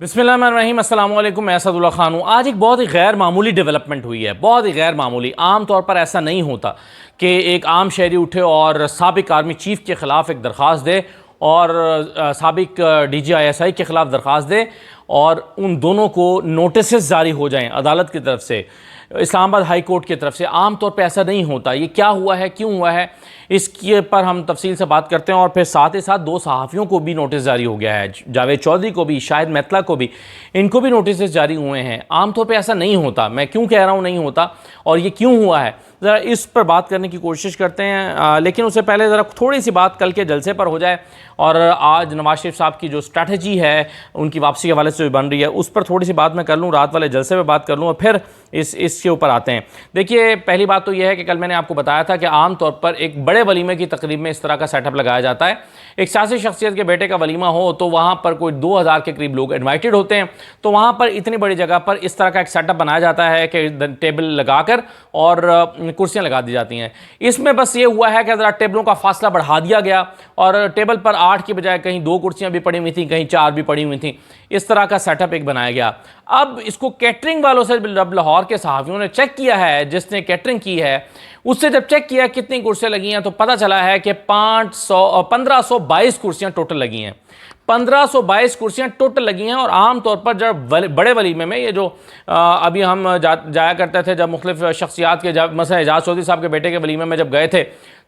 बिस्मिल्लाहिर्रहमानिर्रहीम, अस्सलाम वालेकुम। मैं असदुल्ला खान हूँ। आज एक बहुत ही गैर मामूली डेवलपमेंट हुई है, बहुत ही गैर मामूली। आम तौर पर ऐसा नहीं होता कि एक आम शहरी उठे और साबिक आर्मी चीफ के ख़िलाफ़ एक दरख्वास्त दे और साबिक DGI के ख़िलाफ़ दरख्वास्त दे और उन दोनों को नोटिस जारी हो जाएं अदालत की तरफ से, इस्लामाबाद हाई कोर्ट की तरफ से। आम तौर पे ऐसा नहीं होता। ये क्या हुआ है, क्यों हुआ है, इसके पर हम तफसील से बात करते हैं। और फिर साथ ही साथ दो सहाफ़ियों को भी नोटिस जारी हो गया है, जावेद चौधरी को भी, शाहिद मैतला को भी, इनको भी नोटिस जारी हुए हैं। आम तौर पे ऐसा नहीं होता। मैं क्यों कह रहा हूँ नहीं होता और ये क्यों हुआ है, ज़रा इस पर बात करने की कोशिश करते हैं। लेकिन उससे पहले ज़रा थोड़ी सी बात कल के जलसे पर हो जाए और आज नवाज शरीफ साहब की जो स्ट्रैटेजी है उनकी वापसी के हवाले से जो बन रही है उस पर थोड़ी सी बात मैं कर लूँ, रात वाले जलसे पर बात कर लूँ और फिर इसके ऊपर आते हैं। देखिए, पहली बात तो यह है कि कल मैंने आपको बताया था कि आम तौर पर एक बड़े वलीमे की तकरीब में इस तरह का सेटअप लगाया जाता है। एक सियासी शख्सियत के बेटे का वलीमा हो तो वहाँ पर कोई 2000 के करीब लोग इन्वाइटेड होते हैं, तो वहाँ पर इतनी बड़ी जगह पर इस तरह का एक सेटअप बनाया जाता है कि टेबल लगाकर और कुर्सियाँ लगा दी जाती हैं। इसमें बस ये हुआ है कि ज़रा टेबलों का फासला बढ़ा दिया गया और टेबल पर 8 की बजाय कहीं 2 कुर्सियाँ भी पड़ी हुई थी, कहीं 4 भी पड़ी हुई थी। इस तरह का सेटअप एक बनाया गया। अब इसको कैटरिंग वालों से लाहौर के सहाफ़ियों ने चेक किया है, जिसने कैटरिंग की है उससे जब चेक किया कितनी कुर्सियाँ लगी हैं तो पता चला है कि 1522 कुर्सियाँ टोटल लगी हैं। 1522 कुर्सियाँ टोटल लगी हैं। और आम तौर पर जब बड़े वलीमे में ये जो अभी हम जाया करते थे, जब मुख्तलिफ शख्सियात के, जब मसलन एजाज चौधरी साहब के बेटे के वलीमे में जब गए थे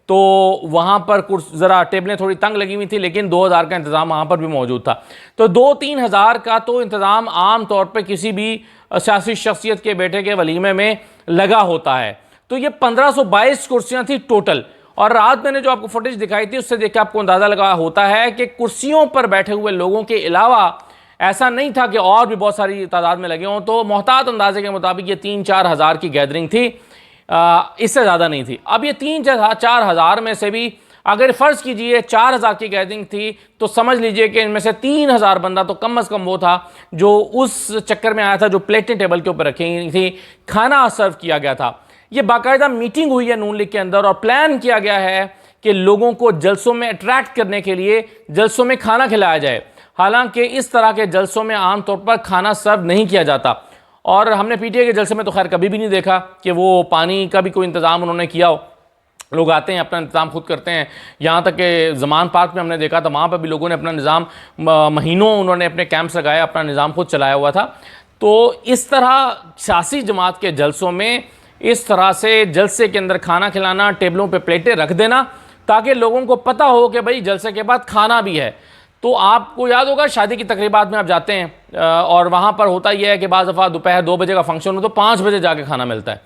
तो वहाँ पर ज़रा टेबलें थोड़ी तंग लगी हुई थी, लेकिन 2000 का इंतज़ाम वहाँ पर भी मौजूद था। तो 2-3 हज़ार का तो इंतज़ाम आम तौर पर किसी भी सियासी शख्सियत के बेटे के वलीमे में लगा होता है। तो ये 1522 कुर्सियाँ थी टोटल। और रात मैंने जो आपको फुटेज दिखाई थी उससे देख के आपको अंदाज़ा लगा होता है कि कुर्सियों पर बैठे हुए लोगों के अलावा ऐसा नहीं था कि और भी बहुत सारी तादाद में लगे हों। तो मोहतात अंदाजे के मुताबिक ये 3-4 हज़ार की गैदरिंग थी, इससे ज़्यादा नहीं थी। अब ये 3-4 हज़ार में से भी अगर फ़र्ज़ कीजिए 4000 की गैदरिंग थी तो समझ लीजिए कि इनमें से 3000 बंदा तो कम अज़ कम वो था जो उस चक्कर में आया था, जो प्लेटें टेबल के ऊपर रखी गई थी, खाना सर्व किया गया था। ये बाकायदा मीटिंग हुई है नून लीग के अंदर और प्लान किया गया है कि लोगों को जलसों में अट्रैक्ट करने के लिए जलसों में खाना खिलाया जाए। हालांकि इस तरह के जलसों में आम तौर पर खाना सर्व नहीं किया जाता और हमने PTI के जलसे में तो खैर कभी भी नहीं देखा कि वो पानी का भी कोई इंतज़ाम उन्होंने किया हो। लोग आते हैं, अपना इंतज़ाम खुद करते हैं। यहाँ तक कि ज़मान पार्क में हमने देखा था, वहाँ पर भी लोगों ने अपना निज़ाम, महीनों उन्होंने अपने कैंप्स लगाए, अपना निज़ाम खुद चलाया हुआ था। तो इस तरह सियासी जमात के जलसों में इस तरह से जलसे के अंदर खाना खिलाना, टेबलों पे प्लेटें रख देना ताकि लोगों को पता हो कि भाई जलसे के बाद खाना भी है। तो आपको याद होगा शादी की तकरीबात में आप जाते हैं और वहाँ पर होता यह है कि बाज़ दफ़ा दोपहर 2 बजे का फंक्शन हो तो 5 बजे जाके खाना मिलता है।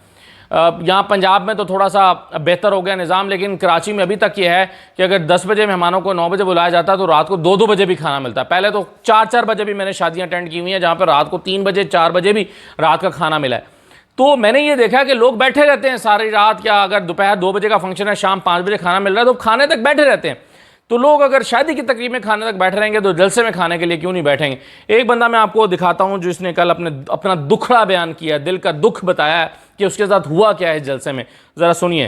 यहाँ पंजाब में तो थोड़ा सा बेहतर हो गया निज़ाम, लेकिन कराची में अभी तक ये है कि अगर 10 बजे मेहमानों को 9 बजे बुलाया जाता है तो रात को 2-2 बजे भी खाना मिलता है। पहले तो 4-4 बजे भी मैंने शादियाँ अटेंड की हुई हैं जहाँ पर रात को 3 बजे 4 बजे भी रात का खाना मिला है। तो मैंने ये देखा कि लोग बैठे रहते हैं सारी रात, या अगर दोपहर 2 बजे का फंक्शन है, शाम 5 बजे खाना मिल रहा है तो खाने तक बैठे रहते हैं। तो लोग अगर शादी की तकरीब में खाने तक बैठे रहेंगे तो जलसे में खाने के लिए क्यों नहीं बैठेंगे। एक बंदा मैं आपको दिखाता हूं जिसने कल अपना दुखड़ा बयान किया, दिल का दुख बताया कि उसके साथ हुआ क्या है जलसे में, जरा सुनिए।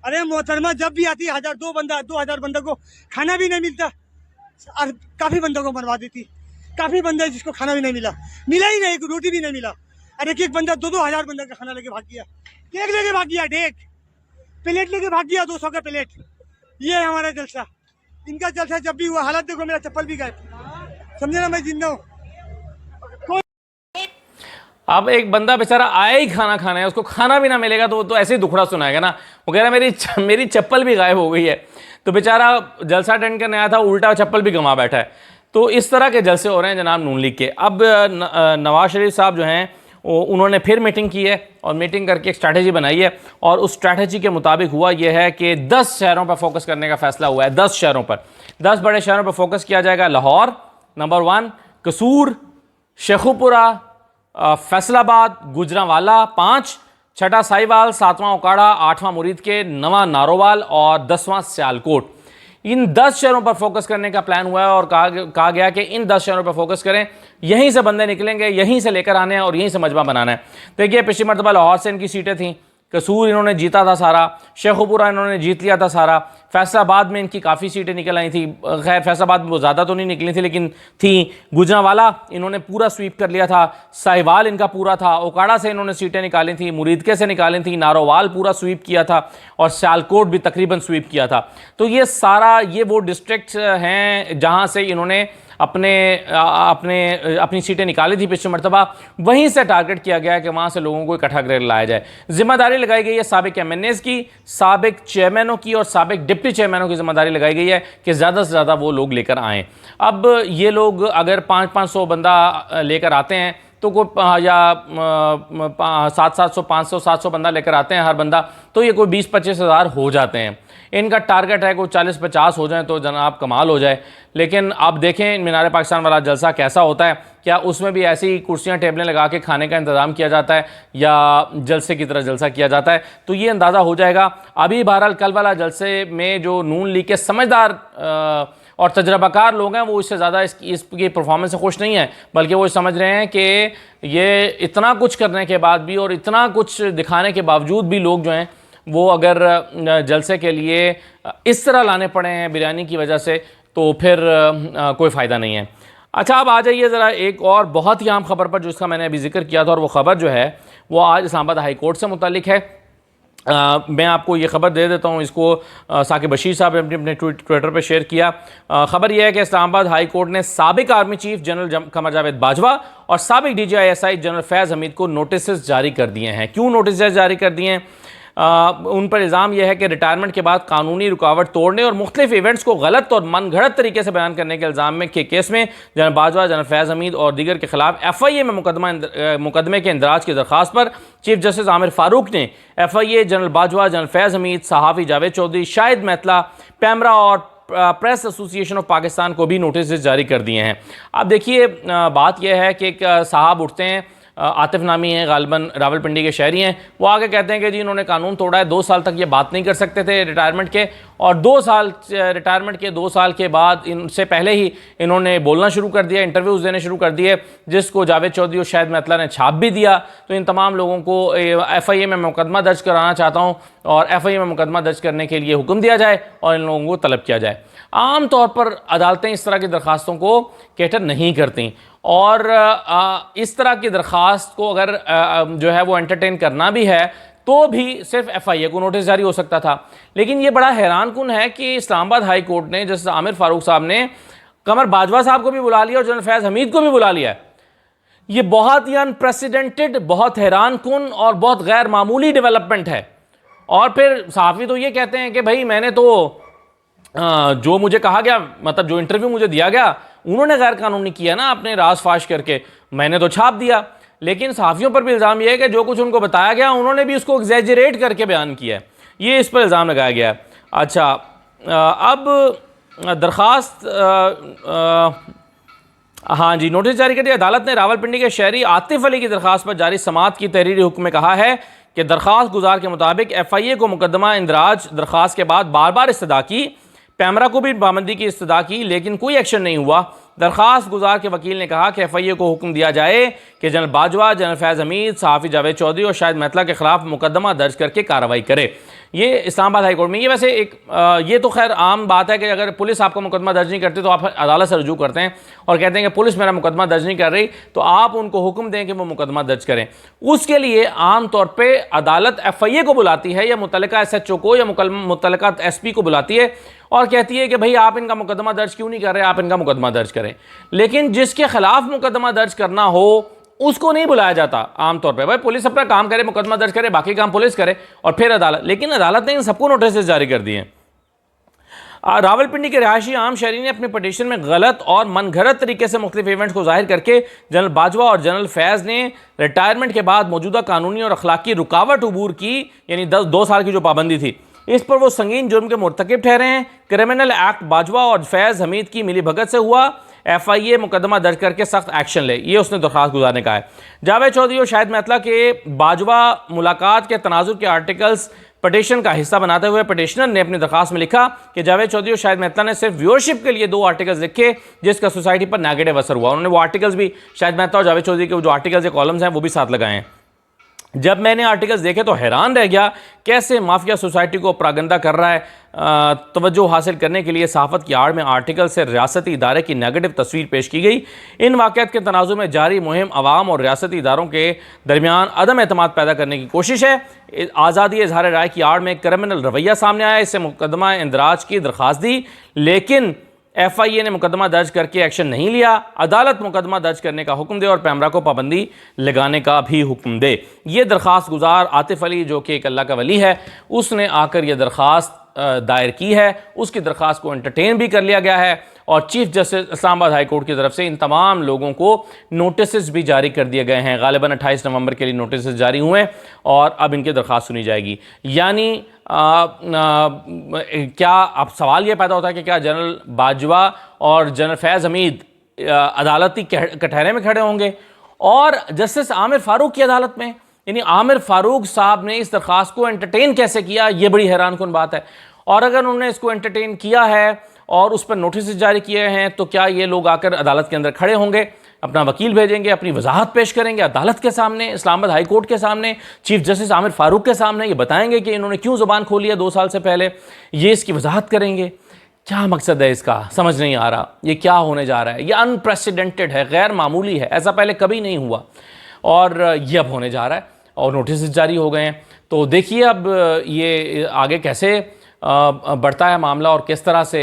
अरे मोहतरमा, जब भी आती है 2000 बंदा को खाना भी नहीं मिलता और काफी बंदों को मरवा देती। काफी बंदे जिसको खाना भी नहीं मिला ही नहीं, रोटी भी नहीं मिला। अरे एक बंदा 2-2 हजार बंदा का खाना लेके भाग गया, केक लेके भाग गया, डेक प्लेट लेके भाग गया, 200 का प्लेट। ये है हमारा जलसा। इनका जलसा जब भी हुआ, हालत देखो, मेरा चप्पल भी गायब, समझे ना, मैं जिंदा हूँ। अब एक बंदा बेचारा आया ही खाना खाना है, उसको खाना भी ना मिलेगा तो वो तो ऐसे ही दुखड़ा सुनाएगा ना। वो कह रहा मेरी चप्पल भी गायब हो गई है। तो बेचारा जलसा अटेंड करने आया था, उल्टा चप्पल भी गंवा बैठा है। तो इस तरह के जलसे हो रहे हैं जनाब नून लीग के। अब नवाज शरीफ साहब जो हैं उन्होंने फिर मीटिंग की है और मीटिंग करके एक स्ट्रैटेजी बनाई है और उस स्ट्रैटेजी के मुताबिक हुआ यह है कि 10 शहरों पर फोकस करने का फैसला हुआ है। 10 शहरों पर, 10 बड़े शहरों पर फोकस किया जाएगा। लाहौर नंबर 1, कसूर, शेखुपुरा, फैसलाबाद, गुजरांवाला 5, छठा साहिवाल, 7वां उकाड़ा, 8वां मुरीद के, 9वां नारोवाल और 10वां सियालकोट। इन 10 शहरों पर फोकस करने का प्लान हुआ है और कहा गया कि इन 10 शहरों पर फोकस करें, यहीं से बंदे निकलेंगे, यहीं से लेकर आने हैं और यहीं से मजमा बनाना है। देखिए, पिछली मरतबा लाहौर से इनकी सीटें थीं, कसूर इन्होंने जीता था सारा, शेखुपुरा इन्होंने जीत लिया था सारा, फैसलाबाद में इनकी काफ़ी सीटें निकल आई थी, खैर फैसलाबाद में वो ज़्यादा तो नहीं निकली थी लेकिन थी, गुजरांवाला इन्होंने पूरा स्वीप कर लिया था, साहिवाल इनका पूरा था, ओकाड़ा से इन्होंने सीटें निकाली थी, मुरीदके से निकाली थी, नारोवाल पूरा स्वीप किया था और सियालकोट भी तकरीबन स्वीप किया था। तो ये सारा ये वो डिस्ट्रिक्ट्स हैं जहाँ से इन्होंने अपनी सीटें निकाली थी पिछले मरतबा, वहीं से टारगेट किया गया है कि वहाँ से लोगों को इकट्ठा कर लाया जाए। जिम्मेदारी लगाई गई है साबिक MNAs की, साबिक चेयरमैनों की और साबिक डिप्टी चेयरमैनों की जिम्मेदारी लगाई गई है कि ज़्यादा से ज़्यादा वो लोग लेकर आएँ। अब ये लोग अगर 500-500 बंदा लेकर आते हैं तो कोई या 700-700 500-700 बंदा लेकर आते हैं हर बंदा, तो ये कोई 20-25 हज़ार हो जाते हैं। इनका टारगेट है कोई 40-50 हो जाए तो जनाब कमाल हो जाए। लेकिन आप देखें मीनार पाकिस्तान वाला जलसा कैसा होता है, क्या उसमें भी ऐसी कुर्सियां टेबलें लगा के खाने का इंतज़ाम किया जाता है या जलसे की तरह जलसा किया जाता है, तो ये अंदाज़ा हो जाएगा। अभी बहरहाल कल वाला जलसे में जो नून लीग के समझदार और तजर्बाकार लोग हैं वो इससे ज़्यादा इसकी परफॉर्मेंस से खुश नहीं है, बल्कि वो समझ रहे हैं कि ये इतना कुछ करने के बाद भी और इतना कुछ दिखाने के बावजूद भी लोग जो हैं वो अगर जलसे के लिए इस तरह लाने पड़े हैं बिरयानी की वजह से, तो फिर कोई फ़ायदा नहीं है। अच्छा, अब आ जाइए ज़रा एक और बहुत ही अहम खबर पर जिसका मैंने अभी जिक्र किया था, और वो ख़बर जो है वो आज इस्लामाबाद हाई कोर्ट से मुतालिक है। मैं आपको ये ख़बर दे देता हूँ, इसको साकिब बशीर साहब ने अपने ट्विटर पर शेयर किया। ख़बर यह है कि इस्लामाबाद हाई कोर्ट ने साबिक army chief general Qamar Javed Bajwa और साबिक DGI-SI जनरल फैज़ हमीद को नोटिस जारी कर दिए हैं। क्यों नोटिस जारी कर दिए हैं? उन पर इल्ज़ाम यह है कि रिटायरमेंट के बाद कानूनी रुकावट तोड़ने और मुख्तलिफ इवेंट्स को गलत और मनगढ़ंत तरीके से बयान करने के इल्ज़ाम में के केस में जनरल बाजवा, जनरल फैज़ हमीद और दीगर के खिलाफ FIA में मुकदमे के इंदराज की दरख्वास्त पर चीफ जस्टिस आमिर फारूक ने FIA, जनरल बाजवा, जनरल फैज़ हमीद, सहाफ़ी जावेद चौधरी, शाहिद महतला, पैमरा और प्रेस एसोसिएशन ऑफ पाकिस्तान को भी नोटिस जारी कर दिए हैं। अब देखिए, बात यह है कि एक साहब उठते हैं, आतिफ नामी हैं, गालिबन रावलपिंडी के शहरी हैं, वो आगे कहते हैं कि जी इन्होंने कानून तोड़ा है, 2 साल तक ये बात नहीं कर सकते थे रिटायरमेंट के, और 2 साल रिटायरमेंट के 2 साल के बाद इनसे पहले ही इन्होंने बोलना शुरू कर दिया, इंटरव्यूज़ देने शुरू कर दिए, जिसको जावेद चौधरी और शाहिद महतला ने छाप भी दिया। तो इन तमाम लोगों को FIA में मुकदमा दर्ज कराना चाहता हूँ और FIA में मुकदमा दर्ज करने के लिए हुक्म दिया जाए और इन लोगों को तलब किया जाए। आम तौर पर अदालतें इस तरह की दरख्वास्तों को कैटर नहीं करती, और इस तरह की दरख्वास्त को अगर जो है वो एंटरटेन करना भी है तो भी सिर्फ FIA को नोटिस जारी हो सकता था। लेकिन ये बड़ा हैरानकुन है कि इस्लामाबाद हाई कोर्ट ने जस्टिस आमिर फारूक साहब ने कमर बाजवा साहब को भी बुला लिया और जनरल फैज़ हमीद को भी बुला लिया है। ये बहुत ही अनप्रेसिडेंटेड, बहुत हैरानकुन और बहुत गैर मामूली डेवलपमेंट है। और फिर सहाफ़ी तो ये कहते हैं कि भाई मैंने तो जो मुझे कहा गया, मतलब जो इंटरव्यू मुझे दिया गया, उन्होंने गैर कानूनी किया ना अपने राज फाश करके, मैंने तो छाप दिया। लेकिन सहाफ़ियों पर भी इल्ज़ाम यह है कि जो कुछ उनको बताया गया उन्होंने भी उसको एग्जैजरेट करके बयान किया है, ये इस पर इल्ज़ाम लगाया गया है। अच्छा, अब दरख्वास्त हाँ जी, नोटिस जारी कर दिया। अदालत ने रावलपिंडी के शहरी आतिफ अली की दरख्वास्त पर जारी समाअत की तहरीरी हुक्म में कहा है कि दरख्वास्त गुजार के मुताबिक FIA को मुकदमा इंदराज दरख्वास्त के बाद बार बार इस्तदा की, पैमरा को भी पाबंदी की इस्तदा की, लेकिन कोई एक्शन नहीं हुआ। दरख्वास्त गुजार के वकील ने कहा कि FIA को हुक्म दिया जाए कि जनरल बाजवा, जनरल फैज़ हमीद, सहाफ़ी जावेद चौधरी और शाहिद महतला के खिलाफ मुकदमा दर्ज करके कार्रवाई करे। ये इस्लामाबाद हाई कोर्ट में, ये वैसे एक ये तो खैर आम बात है कि अगर पुलिस आपका मुकदमा दर्ज नहीं करती तो आप अदालत से रजू करते हैं और कहते हैं कि पुलिस मेरा मुकदमा दर्ज नहीं कर रही, तो आप उनको हुक्म दें कि वो मुकदमा दर्ज करें। उसके लिए आम तौर पे अदालत FIA को बुलाती है या मुतल्लिका SHO को या मुतल्लिका SP को बुलाती है और कहती है कि भाई आप इनका मुकदमा दर्ज क्यों नहीं कर रहे, आप इनका मुकदमा दर्ज करें। लेकिन जिसके खिलाफ मुकदमा दर्ज करना हो उसको नहीं बुलाया जाता आमतौर पे। भाई पुलिस अपना काम करे, मुकदमा दर्ज करे, बाकी काम पुलिस करे और फिर अदालत। लेकिन अदालत ने इन सबको नोटिस जारी कर दिए हैं। रावलपिंडी के रहायशी आम शहरी ने अपने पटिशन में गलत और मनगढ़ंत तरीके से मुख्तलिफ इवेंट्स को जाहिर करके जनरल बाजवा और जनरल फैज़ ने रिटायरमेंट के बाद मौजूदा कानूनी और अखलाकी रुकावट अबूर की, यानी 2 साल की जो पाबंदी थी, इस पर वो संगीन जुर्म के मुर्तकिब ठहरे हैं। क्रिमिनल एक्ट बाजवा और फैज़ हमीद की मिली भगत से हुआ, FIA मुकदमा दर्ज करके सख्त एक्शन ले, ये उसने दरख्वास्त गुजारने का है। जावेद चौधरी और शाहिद महतला के बाजवा मुलाकात के तनाजुर के आर्टिकल्स पटिशन का हिस्सा बनाते हुए पटिशनर ने अपनी दरख्वास्त में लिखा कि जावेद चौधरी और शाहिद महतला ने सिर्फ व्यूअरशिप के लिए 2 आर्टिकल्स लिखे जिसका सोसाइटी पर नेगेटिव असर हुआ। उन्होंने वो आर्टिकल्स भी, शाहिद महतला और जावेद चौधरी के जो आर्टिकल्स या कॉलम्स हैं वो भी साथ लगाए हैं। जब मैंने आर्टिकल्स देखे तो हैरान रह गया कैसे माफिया सोसाइटी को प्रागंदा कर रहा है। तवज्जो हासिल करने के लिए सहाफ़त की आड़ में आर्टिकल से रियासती इदारे की नेगेटिव तस्वीर पेश की गई। इन वाक़यात के तनाज़ुर में जारी मुहिम अवाम और रियासती इदारों के दरमियान अदम एतमाद पैदा करने की कोशिश है। आज़ादी इजहार राय की आड़ में क्रिमिनल रवैया सामने आया, इससे मुकदमा इंदराज की दरख्वास्त दी, लेकिन FIA ने मुकदमा दर्ज करके एक्शन नहीं लिया। अदालत मुकदमा दर्ज करने का हुक्म दे और पैमरा को पाबंदी लगाने का भी हुक्म दे। ये दरख्वास्त गुजार आतिफ अली, जो कि एक अल्लाह का वली है, उसने आकर यह दरख्वास्त दायर की है। उसकी दरख्वास्त को एंटरटेन भी कर लिया गया है और chief justice Islamabad high court की तरफ से इन तमाम लोगों को नोटिस भी जारी कर दिए गए हैं। गालिबन 28 नवंबर के लिए नोटिस जारी हुए हैं और अब इनकी दरख्वास्त सुनी जाएगी। यानी क्या अब सवाल ये पैदा होता है कि क्या जनरल बाजवा और जनरल फैज़ हमीद अदालती कटहरे में खड़े होंगे और जस्टिस आमिर फारूक की अदालत में? यानी आमिर फारूक साहब ने इस दरख्वास्त को एंटरटेन कैसे किया, ये बड़ी हैरानकुन बात है। और अगर उन्होंने इसको एंटरटेन किया है और उस पर नोटिस जारी किए हैं तो क्या ये लोग आकर अदालत के अंदर खड़े होंगे, अपना वकील भेजेंगे, अपनी वजाहत पेश करेंगे अदालत के सामने, इस्लामाबाद हाई कोर्ट के सामने, चीफ जस्टिस आमिर फारूक के सामने? ये बताएंगे कि इन्होंने क्यों ज़ुबान खोली है 2 साल से पहले, ये इसकी वजाहत करेंगे। क्या मकसद है इसका, समझ नहीं आ रहा। ये क्या होने जा रहा है? ये अनप्रेसिडेंटेड है, गैर मामूली है, ऐसा पहले कभी नहीं हुआ और ये अब होने जा रहा है और नोटिस जारी हो गए हैं। तो देखिए अब ये आगे कैसे बढ़ता है मामला और किस तरह से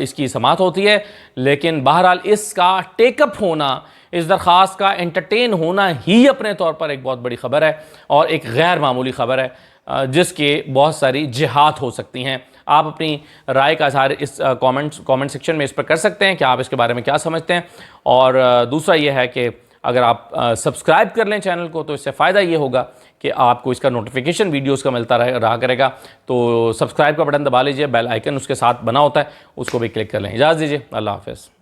इसकी समाअत होती है। लेकिन बहरहाल इसका टेकअप होना, इस दरख्वास्त का एंटरटेन होना ही अपने तौर पर एक बहुत बड़ी ख़बर है और एक गैर मामूली ख़बर है जिसके बहुत सारी जिहात हो सकती हैं। आप अपनी राय का इज़हार इस कमेंट सेक्शन में इस पर कर सकते हैं कि आप इसके बारे में क्या समझते हैं। और दूसरा ये है कि अगर आप सब्सक्राइब कर लें चैनल को तो इससे फ़ायदा ये होगा कि आपको इसका नोटिफिकेशन वीडियोस का मिलता रहा करेगा। तो सब्सक्राइब का बटन दबा लीजिए, बेल आइकन उसके साथ बना होता है, उसको भी क्लिक कर लें। इजाज़त दीजिए, अल्लाह हाफ़िज़।